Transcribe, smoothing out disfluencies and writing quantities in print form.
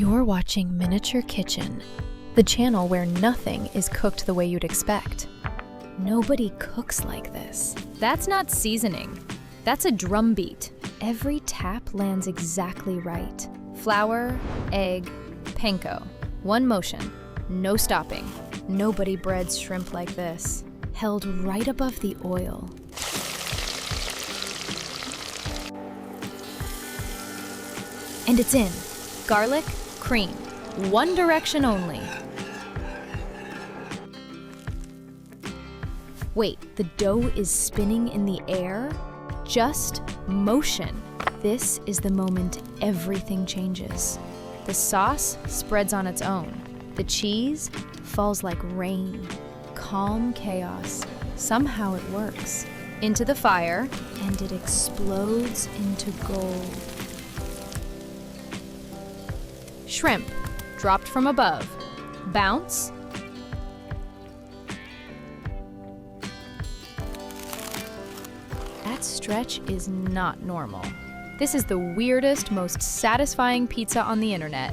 You're watching Miniature Kitchen, the channel where nothing is cooked the way you'd expect. Nobody cooks like this. That's not seasoning. That's a drum beat. Every tap lands exactly right. Flour, egg, panko. One motion, no stopping. Nobody breads shrimp like this. Held right above the oil. And it's in. Garlic, cream. One direction only. Wait, the dough is spinning in the air? Just motion. This is the moment everything changes. The sauce spreads on its own. The cheese falls like rain. Calm chaos. Somehow it works. Into the fire. And it explodes into gold. Shrimp, dropped from above. Bounce. That stretch is not normal. This is the weirdest, most satisfying pizza on the internet.